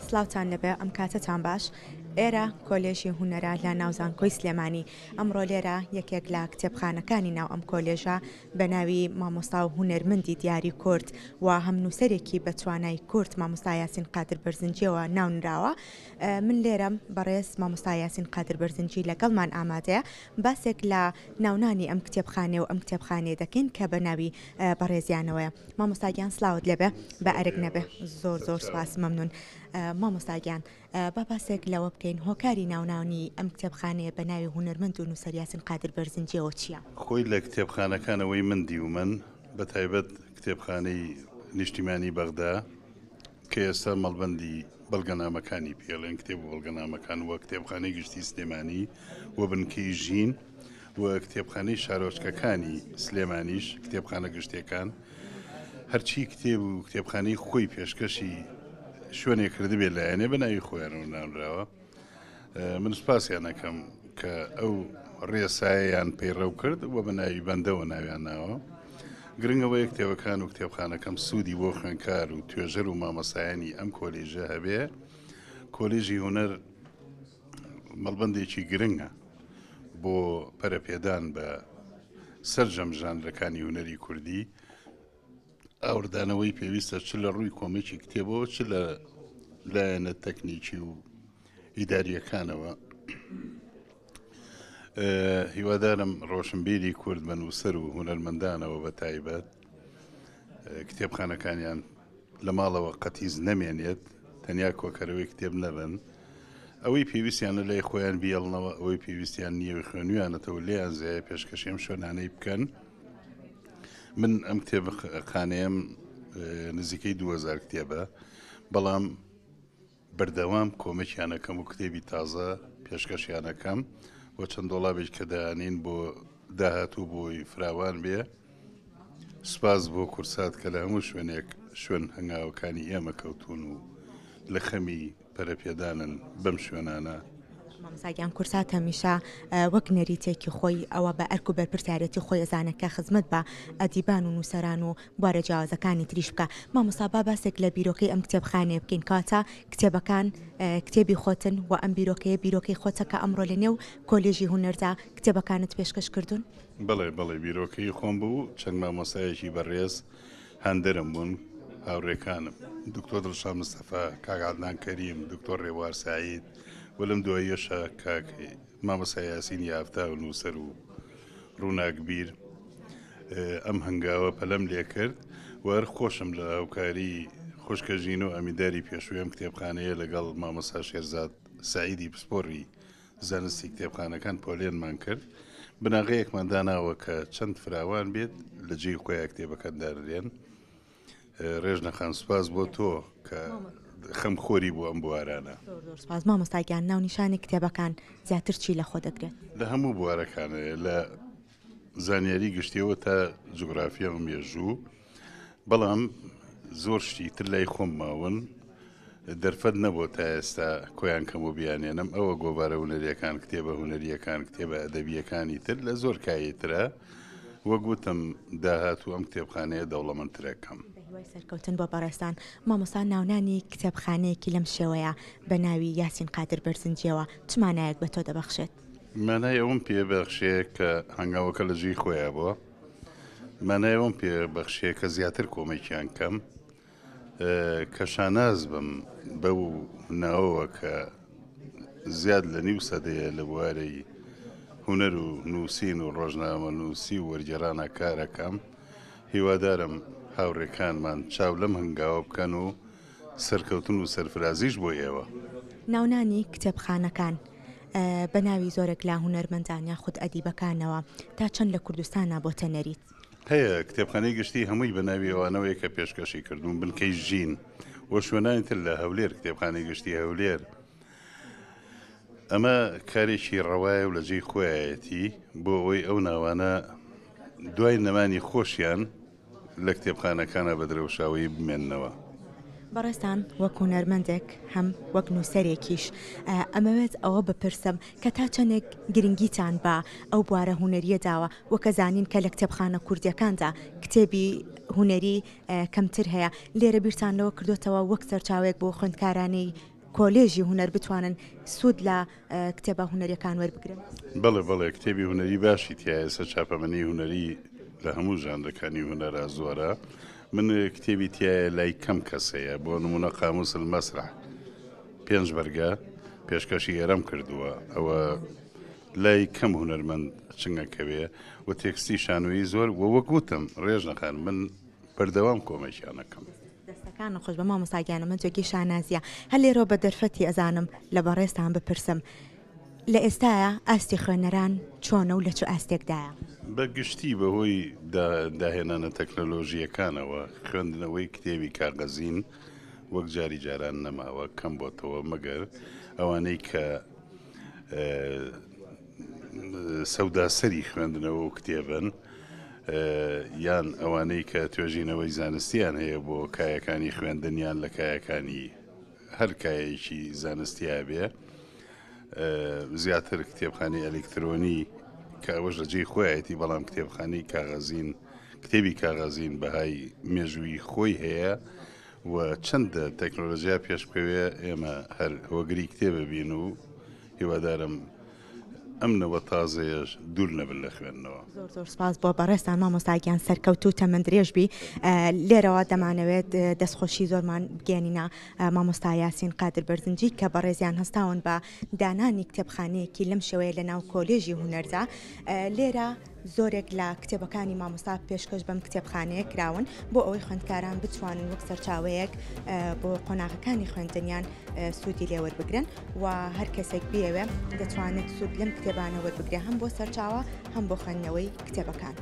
سلااوان لەبێ ئەم کاتتان باش ئێرە کۆلێژی هوەرە لە ناوزانکۆی سلێمانی ئەمڕۆ لێرە یەکێک لە کتێبخانەکانی ناو ئەم کۆلێژە بە ناوی مامۆستا و هوەرمەندی دیاری کورد و هەم نووسەرێکی بە توانای کورد مامۆستا یاسین قادر بەرزنجیەوە ناونراوە. من لێرەم بەڕێز مامۆستا یاسین قادر بەرزنجی لەگەڵمان ئامادەیە باسێک لە ناونانی ئەم کتێبخانێ و ئەم کتێبخانێ دەکەین کە بە ناوی بەڕێزیانەوەیە. مامۆستاگیان سلااوت لەبێ بە ئەرک نەبێ زۆر سپاس مەمنون. مامۆستاگیان با باسێک لەوە بکەین هۆکاری ناوناونی ئەم کتێبخانەیە بە ناوی هوەرمەند و نووسەر یاسین قادر بەرزنجیەوە چییە؟ خۆی لە کتێبخانەکانەوەی مندی و من بە تایبەت کتێبخانەی نیشتیمانی بەغدا کە ئێستا مەڵبەندی بەڵگەنامەکانی پێڵێن کتێب و بەڵگەنامەکان وە کتێبخانەی گشتی سلێمانی و بنکەی ژین و کتێبخانەی شارۆچکەکانی سلێمانیش کتێبخانە گشتەکان هەرچی کتێب و کتێبخانەی خۆی پێشکەشی شوێنێک کردبێت لایەنێ بە ناوی خۆیان و نامراوە. من سوپاسیان ئەەکەم کە ئەو ڕێساییان پەیڕەو کرد و بە ناوی بەندەوە ناویان ناوە. گرنگەوەی کتێبەکان و کتێبخانەکەم سوودی بۆ خوێندکار و توێژەر و مامەسایانی ئەم کۆلیژە هەبێ. کۆلیژی هوەر مەڵبەندێکی گرنگە بۆ پەرەپێدان بە سەرجەم ژانرەکانی هوەری کوردی. ئاوردانەوەی پێویستە چ لە ڕووی کۆمێکی کتێبەوە چ لە لایەنە تەکنیکی و ئیداریەکانەوە. هیوادارم ڕۆشنبیری کورد بە نووسەر و هوەرمەندانەوە بە تایبەت کتێبخانەکانیان لە ماڵەوە قەتیز نەمێنێت تەنیا کۆکەرەوەی کتێب نەبن. ئەوەی پێویستیانە لای خۆیان بیڵنەوە ئەوەی پێویستیان نییەوەی خوێنویانەتەوە لێیان زایە پێشکەشێم شوێنانەی بکەن. من ئەم کتێبخانەیەم نزیکەی 2000 کتێبە بەڵام بەردەوام کۆمەکیانەکەم و کتێبی تازە پێشکەشیانەکەم و چەند دۆڵابێک کە دەیانین بۆ داهاتوو بۆی فراوان بێ. سوپاس بۆ کورسات کە لە هەموو شوێنێک شوێن هەنگاوەکانی ئێمە کەوتون و لە خەمی پەرەپێدانن بەم شوێنانە. مامۆستاگیان کورسات هەمیشە وەک نەریتێکی خۆی ئەوە بە ئەرک و بەرپرسیارەتی خۆی ئەزانەکە خزمەت بە ئەدیبان و نووسەران و بوارە جیاوازەکانی تریش بکە. مامۆستا با باسێک لە بیرۆکەی ئەم کتێبخانەیە بکەین کاتە کتێبەکان کتێبی خۆتن و ئەم بیرۆکەیە بیرۆکەی خۆتە کە ئەمڕۆ لە نێو کۆلێژی هوەردا کتێبەکانت پێشکەش کردوون؟ بەڵێ بیرۆکەی خۆم بوو. چەند مامۆستایەکی بەڕێز هەندەرم بوون هاوڕێکانم دکتۆر دڵشاد مستەفا، کاک عەدنان کەریم، دکتۆر ڕێوار سەعید و لەم دواییەشە کاک مامۆستا یاسین یافتا و نووسەر و ڕووناکبیر. ئەم هەنگاوە پەلەم لێ کرد و هەر خۆشم لە هاوکاری خوشکەژین و ئەمیداری پێشووی کتێبخانەیە لەگەڵ مامۆستا شێرزاد سەعیدی پسپۆڕی زانستی کتێبخانەکان پۆلێنمان کرد. بناغەیەکمان داناوە کە چەند فراوان بێت لە جێی خۆیان کتێبەکان دارێن. ڕێژ نەخان سوپاس بۆ تۆ کە خەم خۆری بۆ ئەم بوارانە. سپاس مامۆستاگیان. ناونیشانی کتێبەکان زیاتر چی لە خۆ دەگرێت؟ لە هەموو بوارەکانەیە لە زانیاری گشتیەوە تا جوگرافیا و مێژوو، بەڵام زۆر شتی تر لای خۆم ماون دەرفەت نەبوو تا ئێستا کۆیان کەم و بیانێنم. ئەوە گۆبارە هوەریەکان کتێبە هوەریەکان کتێبە ئەدەبیەکانی تر لە زۆر کاییترە. وەگوتم داهاتوو ئەم کتێبخانەیە دەوڵەمەندترەکەم. سەرکەوتن بۆ بەڕێستان مامۆستا ناونانی کتێبخانەیەکی لەم شێوەیە بە ناوی یاسین قادر بەرزنجیەوە چمانایەک بە تۆ دەبەخشێت؟ مانای ئەوم پێبەخشێ کە هەنگاوەکە لە ژووی خۆیان بووە. مانای ئەوم پێبەخشێ کە زیاتر کۆمەکیان کەم کە شاناز بم بەو ناوەوە کە زیاد لە نیو سەدەیە لە بوارەی هوەر و نووسین و ڕۆژنامە نووسی و وەرگێڕانە کارەکەم. هیوادارم هاوڕێکانمان چاو لەم هەنگاوە بکەن و سەرکەوتن و سەرفرازیش بۆ ئێوە. ناونانی کتێبخانەکان بە ناوی زۆرێک لا هوەرمەندان یاخود ئەدیبەکانەوە تا چەند لە کوردستانە بۆ تەنەریت؟ هەیە کتێبخانەی گشتی هەمووی بە ناوی ئەوانەوەی کە پێشکەشی کردوون بنکەی ژین و شوێنانی تر لە هەولێر کتێبخانەی گشتی هەولێر. ئەمە کارێکی ڕەوایە و لە جێی خۆیەتی بۆ ئەوەی ئەو ناوانە دوای نەمانی خۆشیان لە کتێبخانەکانە بە درەوشاوی بمێننەوە. بەڕێستان وەک هوەرمەندێک هەم وەک نووسەرێکیش ئەمەوێت ئەوە بپرسم کە تا چەندێک گرنگیتان بە ئەو بوارە هوەریە داوە وەکە زانین کە لە کتێبخانە کوردیەکاندا کتێبی هوەری کەمتر هەیە. لێرە بیرتان لەوە کردوتەوە وەک سەرچاوێک بۆ خوێندکارانی کۆلێژی هوەر بتوانن سوود لە کتێبە هوەریەکان وەربگرن؟ بەڵێ کتێبی هوەری باشی تایە سەر چاپەمەنی هوەری لە هەموو ژانرەکانی هوەرە زۆرە. من کتێبی تایە لای کەم کەسەیە، بۆ نمونە قاموس المەسرح 5 بەرگە پێشکەشی ئێرەم کردووە، ئەوە لای کەم هوەرمەند چنگەکەوێ و تێکستی شانۆیی زۆر وەکوتم ڕێژ نەخان من بەردەوام کۆمەکیانەکەم. دەستەکان خۆش بە مامۆستاگیانە من جۆگی شانازیە هەر لێرۆ بە دەرفەتی ئەزانم لە بەڕێستان بپرسم لە ئێستاە ئاستی خوێنەران چۆنە و لە چ ئاستێکدایە؟ بەگشتی بەهۆی داهێنانە تەکنەلۆژیەکانەوە خوێندنەوەی کتێبی کاغەزین وەک جاری جاران نەماوە، کەم بۆتەوە، مەگەر ئەوانەی کە سەوداسەری خوێندنەوە و کتێبن یان ئەوانەی کە توێژینەوەی زانستیان هەیە بۆ کایەکانی خوێندنیان لە کایەکانی هەر کایەکی زانستیا بێ، زیاتر کتێبخانەی ئەلکترۆنی کە ئەوەش لەجێی خۆیەتی، بەڵام کتێبخانەی کاغەزین کتێبی کاغەزین بەهای مێژووی خۆی هەیە و چەندە تەکنۆلۆژیا پێشکەوێ ئێمە هەر هۆگری کتێبە بین و هیوادارم ئەمنەوە تازەیەش دوور نەبن لە خوێندنەوە. زۆر سپاس بۆ بەڕێستان مامۆستاگیان سەرکەوت و تەمەندرێژبی. لێرەوە دەمانەوێت دەستخۆشی زۆرمان بگەێنینە مامۆستا یاسین قادر بەرزنجی کە بەڕێزیان هەستاون بە دانانی کتێبخانەیەکی لەم شێوەیە لە ناو کۆلێژی هونەردا. لێرە زۆرێک لە کتێبەکانی مامۆستا پێشکەش بەم کتێبخانەیە کراون بۆ ئەوەی خوێندکاران بتوانن وەک سەرچاوەیەک بۆ قۆناغەکانی خوێندنیان سوودی لێ وەربگرن و هەر کەسێک بێوێ دەتوانێت سوود لەم کتێبانە وەربگرێ هەم بۆ سەرچاوە هەم بۆ خوێندنەوەی کتێبەکان.